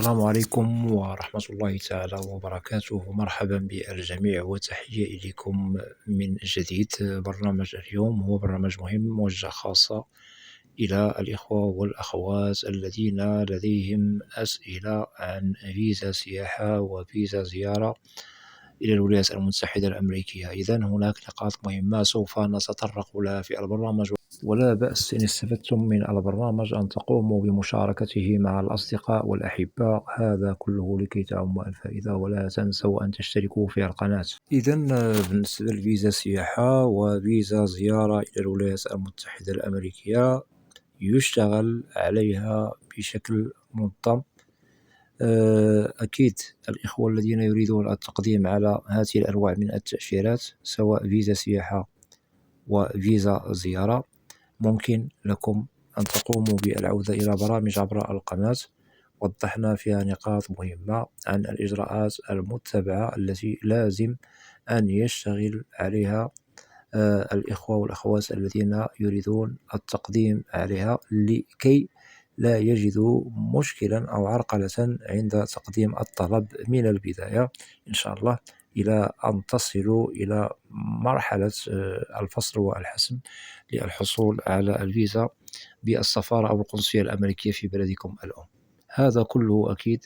السلام عليكم ورحمة الله تعالى وبركاته. مرحبا بالجميع وتحية إليكم من جديد. برنامج اليوم هو برنامج مهم موجه خاصة إلى الإخوة والأخوات الذين لديهم أسئلة عن فيزا سياحة وفيزا زيارة إلى الولايات المتحدة الأمريكية. إذن هناك نقاط مهمة سوف نتطرق لها في البرنامج، ولا بأس إن استفدتم من البرنامج أن تقوموا بمشاركته مع الأصدقاء والأحباء، هذا كله لكي تعم الفائدة. ولا تنسوا أن تشتركوا في القناة. إذن بالنسبة لفيزا سياحة وفيزا زيارة إلى الولايات المتحدة الأمريكية يشتغل عليها بشكل منظم. أكيد الإخوة الذين يريدون التقديم على هذه الأنواع من التأشيرات، سواء فيزا سياحة وفيزا زيارة، ممكن لكم أن تقوموا بالعودة إلى برامج عبر القناة. وضحنا فيها نقاط مهمة عن الإجراءات المتبعة التي لازم أن يشتغل عليها الإخوة والأخوات الذين يريدون التقديم عليها، لكي لا يجدوا مشكلا أو عرقلة عند تقديم الطلب من البداية، إن شاء الله، إلى أن تصلوا إلى مرحلة الفصل والحسم للحصول على الفيزا بالسفارة أو القنصلية الأمريكية في بلدكم الأم. هذا كله أكيد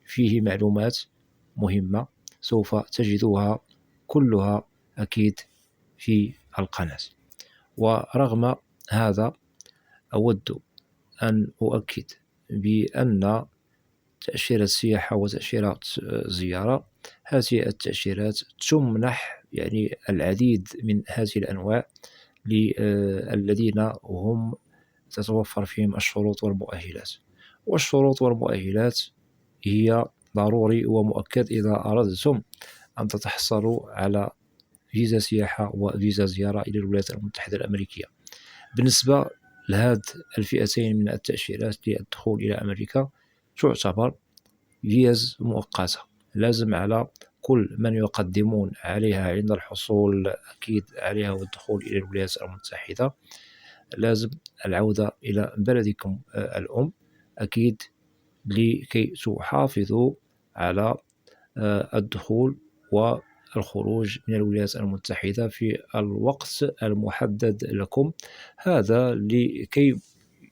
فيه معلومات مهمة سوف تجدوها كلها أكيد في القناة. ورغم هذا أود أن أؤكد بأن تأشيرة سياحة وتأشيرات زيارة، هذه التأشيرات تمنح العديد من هذه الأنواع للذين هم تتوفر فيهم الشروط والمؤهلات. والشروط والمؤهلات هي ضروري ومؤكد إذا أردتم أن تتحصلوا على فيزا سياحة وفيزا زيارة إلى الولايات المتحدة الأمريكية. بالنسبة لهذه الفئتين من التأشيرات للدخول إلى أمريكا، تعتبر فيز مؤقتة، لازم على كل من يقدمون عليها عند الحصول أكيد عليها والدخول إلى الولايات المتحدة، لازم العودة إلى بلدكم الأم أكيد، لكي تحافظوا على الدخول والخروج من الولايات المتحدة في الوقت المحدد لكم. هذا لكي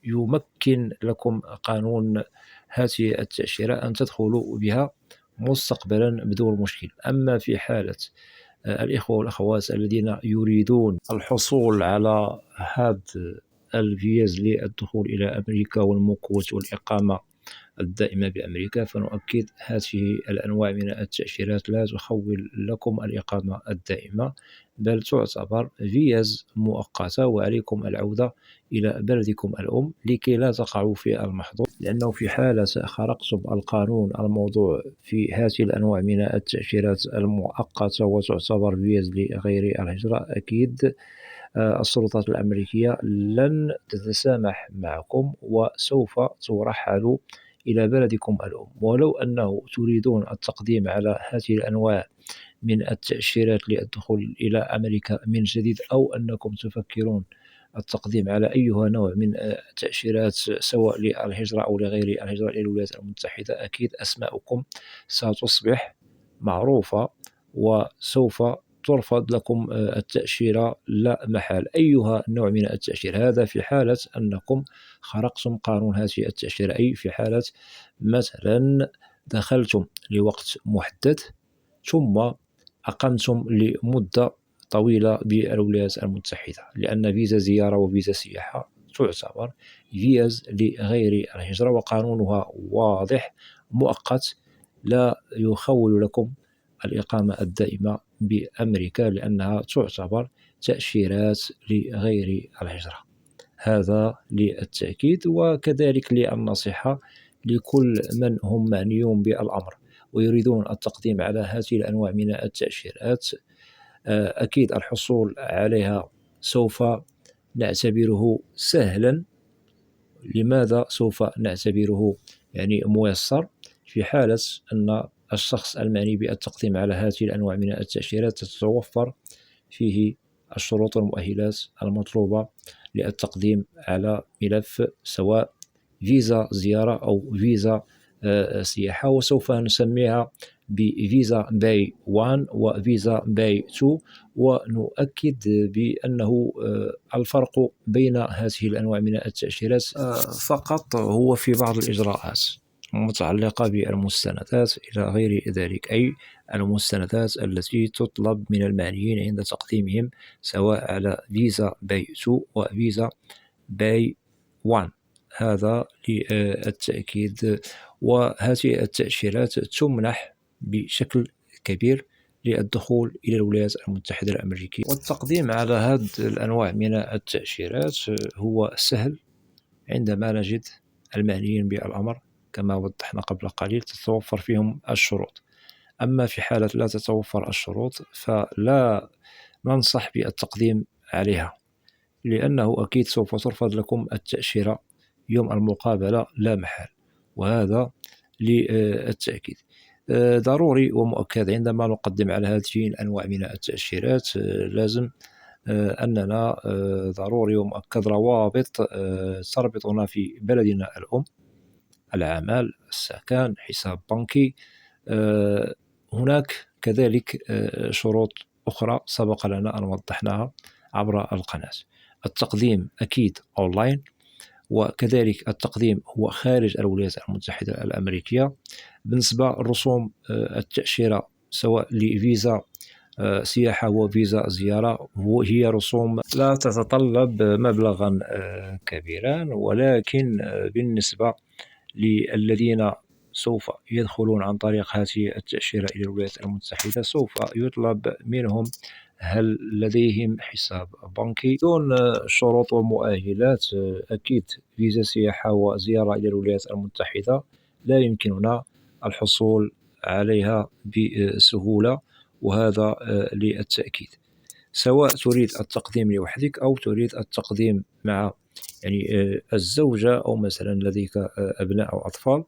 يمكن لكم قانون هذه التأشيرة أن تدخلوا بها مستقبلا بدون مشكل. أما في حالة الإخوة والأخوات الذين يريدون الحصول على هذا الفيز للدخول إلى أمريكا والمكوث والإقامة الدائمة بأمريكا، فنؤكد هذه الأنواع من التأشيرات لا تخول لكم الإقامة الدائمة، بل تعتبر فيز مؤقتة، وعليكم العودة إلى بلدكم الأم لكي لا تقعوا في المحظور. لأنه في حالة خرقتم القانون الموضوع في هذه الأنواع من التأشيرات المؤقتة وتعتبر فيز لغير الهجرة، أكيد السلطات الأمريكية لن تتسامح معكم وسوف ترحلوا إلى بلدكم الأم. ولو أنه تريدون التقديم على هذه الأنواع من التأشيرات للدخول إلى أمريكا من جديد، أو أنكم تفكرون التقديم على أيها نوع من التأشيرات سواء للهجرة أو لغير الهجرة إلى الولايات المتحدة، أكيد أسماءكم ستصبح معروفة وسوف ترفض لكم التأشيرة لا محال، أيها نوع من التأشيرة. هذا في حالة أنكم خرقتم قانون هذه التأشيرة، أي في حالة مثلا دخلتم لوقت محدد ثم أقمتم لمدة طويلة بالولايات المتحدة، لأن فيزا زيارة وفيزا سياحة تعتبر فيز لغير الهجرة، وقانونها واضح مؤقت، لا يخول لكم الإقامة الدائمة بأمريكا، لأنها تعتبر تأشيرات لغير الهجرة. هذا للتأكيد، وكذلك للنصيحة لكل من هم معنيون بالأمر ويريدون التقديم على هذه الأنواع من التأشيرات. أكيد الحصول عليها سوف نعتبره سهلا. لماذا سوف نعتبره ميسر؟ في حالة أن الشخص المعني بالتقديم على هذه الأنواع من التأشيرات تتوفر فيه الشروط والمؤهلات المطلوبة للتقديم على ملف سواء فيزا زيارة أو فيزا سياحة، وسوف نسميها بفيزا باي 1 وفيزا باي 2. ونؤكد بأنه الفرق بين هذه الأنواع من التأشيرات فقط هو في بعض الإجراءات متعلقة بالمستندات إلى غير ذلك، أي المستندات التي تطلب من المعنيين عند تقديمهم سواء على فيزا باي 2 وفيزا باي 1. هذا للتأكيد. وهذه التأشيرات تمنح بشكل كبير للدخول إلى الولايات المتحدة الأمريكية. والتقديم على هذه الأنواع من التأشيرات هو سهل عندما نجد المعنيين بالأمر كما وضحنا قبل قليل تتوفر فيهم الشروط. أما في حالة لا تتوفر الشروط فلا ننصح بالتقديم عليها، لأنه أكيد سوف ترفض لكم التأشيرة يوم المقابلة لا محال، وهذا للتأكيد. ضروري ومؤكد عندما نقدم على هذه الأنواع من التأشيرات لازم أننا ضروري ومؤكد روابط تربطنا في بلدنا الأم: العمل، السكن، حساب بنكي. هناك كذلك شروط أخرى سبق لنا أن وضحناها عبر القناة. التقديم أكيد أونلاين، وكذلك التقديم هو خارج الولايات المتحدة الأمريكية. بالنسبة لرسوم التأشيرة سواء لفيزا سياحة وفيزا زيارة هي رسوم لا تتطلب مبلغا كبيرا، ولكن بالنسبة للذين سوف يدخلون عن طريق هذه التأشيرة إلى الولايات المتحدة سوف يطلب منهم هل لديهم حساب بنكي دون شروط ومؤهلات. أكيد فيزا سياحة وزيارة إلى الولايات المتحدة لا يمكننا الحصول عليها بسهولة، وهذا للتأكيد. سواء تريد التقديم لوحدك أو تريد التقديم مع الزوجة أو مثلا لديك أبناء أو أطفال،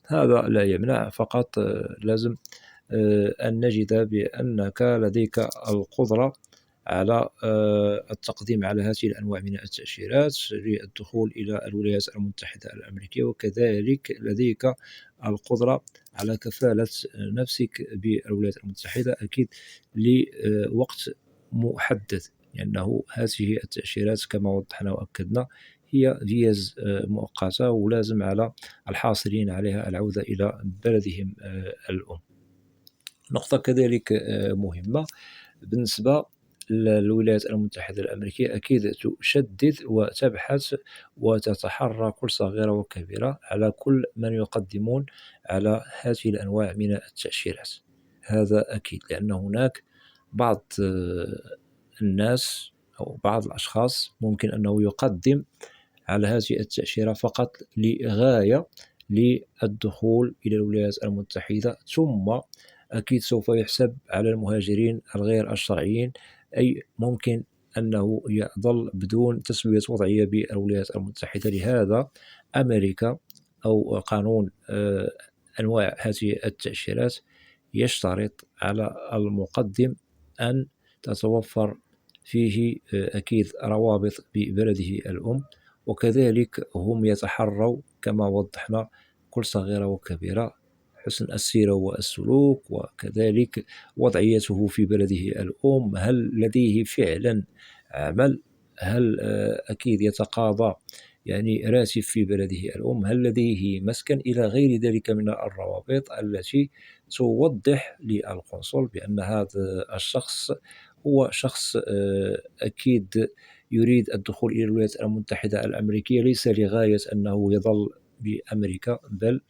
هذا لا يمنع. فقط لازم أن نجد بأنك لديك القدرة على التقديم على هذه الأنواع من التأشيرات للدخول إلى الولايات المتحدة الأمريكية، وكذلك لديك القدرة على كفالة نفسك بالولايات المتحدة أكيد لوقت محدد، لأنه هذه التأشيرات كما وضحنا وأكدنا هي فيز مؤقتة، ولازم على الحاصلين عليها العودة إلى بلدهم الأم. نقطة كذلك مهمة بالنسبة للولايات المتحدة الأمريكية: أكيد تشدد وتبحث وتتحرى كل صغيرة وكبيرة على كل من يقدمون على هذه الأنواع من التأشيرات. هذا أكيد، لأن هناك بعض الناس أو بعض الأشخاص ممكن أنه يقدم على هذه التأشيرة فقط لغاية للدخول إلى الولايات المتحدة، ثم أكيد سوف يحسب على المهاجرين الغير الشرعيين، أي ممكن أنه يظل بدون تسوية وضعية بالولايات المتحدة. لهذا أمريكا أو قانون أنواع هذه التأشيرات يشترط على المقدم أن تتوفر فيه أكيد روابط ببلده الأم، وكذلك هم يتحروا كما وضحنا كل صغيرة وكبيرة حسن السيرة والسلوك، وكذلك وضعيته في بلده الأم، هل لديه فعلا عمل، هل أكيد يتقاضى يعني راتب في بلده الأم، هل لديه مسكن، إلى غير ذلك من الروابط التي توضح للقنصل بأن هذا الشخص هو شخص أكيد يريد الدخول إلى الولايات المتحدة الأمريكية ليس لغاية أنه يظل بأمريكا، بل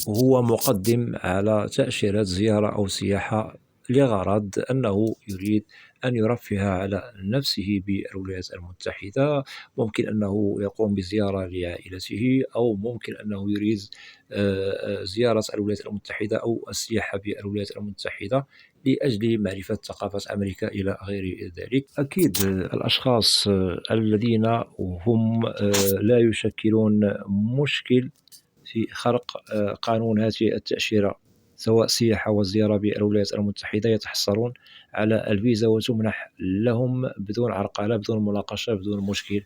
هو مقدم على تأشيرة زيارة أو سياحة لغرض أنه يريد أن يرفه على نفسه بالولايات المتحدة. ممكن أنه يقوم بزيارة لعائلته، أو ممكن أنه يريد زيارة الولايات المتحدة أو السياحة بالولايات المتحدة لأجل معرفة ثقافة أمريكا إلى غير ذلك. أكيد الأشخاص الذين هم لا يشكلون مشكل في خرق قانون هذه التأشيرة سواء سياحة وزيارة بالولايات المتحدة يتحصلون على الفيزا وتمنح لهم بدون عرقلة، بدون مناقشة، بدون مشكل.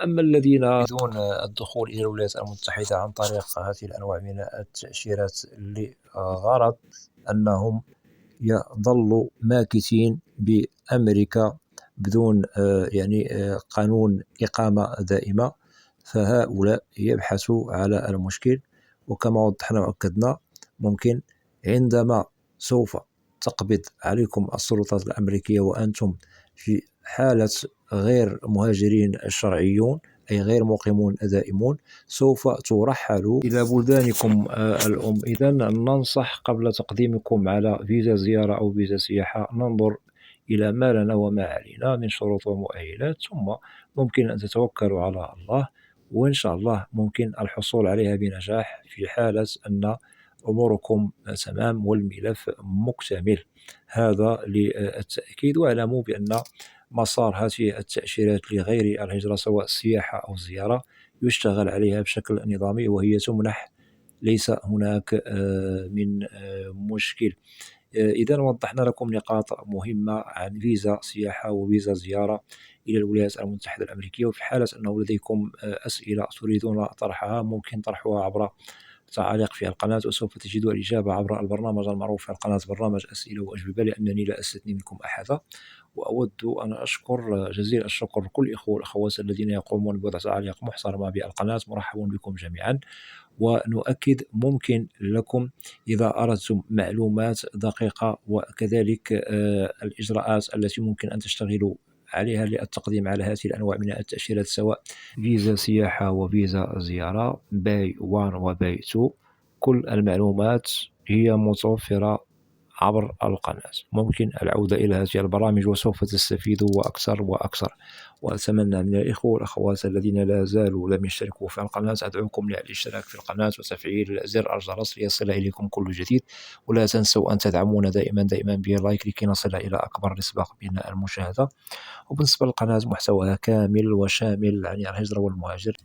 أما الذين يريدون الدخول إلى الولايات المتحدة عن طريق هذه الأنواع من التأشيرات لغرض أنهم يظلوا ماكثين بأمريكا بدون قانون إقامة دائمة، فهؤلاء يبحثوا على المشكل. وكما وضحنا وأكدنا، ممكن عندما سوف تقبض عليكم السلطات الأمريكية وأنتم في حالة غير مهاجرين شرعيون، أي غير مقيمون دائمون، سوف ترحلوا إلى بلدانكم الأم. إذن ننصح قبل تقديمكم على فيزا زيارة أو فيزا سياحة ننظر إلى ما لنا وما علينا من شروط ومؤهلات، ثم ممكن أن تتوكلوا على الله، وإن شاء الله ممكن الحصول عليها بنجاح في حالة أن أموركم تمام والملف مكتمل. هذا للتأكيد. واعلموا بأن مسار هذه التأشيرات لغير الهجرة سواء سياحة أو زيارة يشتغل عليها بشكل نظامي، وهي تمنح، ليس هناك من مشكل. إذا وضحنا لكم نقاط مهمة عن فيزا سياحة وفيزا زيارة إلى الولايات المتحدة الأمريكية. وفي حالة أنه لديكم أسئلة تريدون طرحها، ممكن طرحها عبر تعاليق في القناة، وسوف تجدوا الإجابة عبر البرنامج المعروف في القناة، برنامج أسئلة وأجوبة، لأنني لا أستثني منكم أحدا. وأود أن أشكر جزيل الشكر لكل الإخوة والأخوات الذين يقومون بوضع تعاليق محترمة بالقناة. مرحبا بكم جميعا. ونؤكد، ممكن لكم إذا أردتم معلومات دقيقة وكذلك الإجراءات التي ممكن أن تشتغلوا عليها للتقديم على هذه الأنواع من التأشيرات، سواء فيزا سياحة وفيزا زيارة باي 1 وباي 2، كل المعلومات هي متوفرة عبر القناة. ممكن العودة إلى هذه البرامج وسوف تستفيدوا وأكثر وأكثر. وأتمنى من الإخوة والأخوات الذين لا زالوا لم يشتركوا في القناة، أدعوكم للاشتراك في القناة وتفعيل زر الجرس ليصل إليكم كل جديد. ولا تنسوا أن تدعمونا دائما باللايك لكي نصل إلى أكبر نسبة من المشاهدة. وبالنسبة للقناة، محتواها كامل وشامل عن الهجرة والمهاجر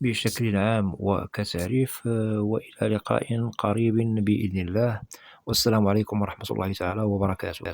بشكل عام وكتعريف. وإلى لقاء قريب بإذن الله، والسلام عليكم ورحمة الله تعالى وبركاته.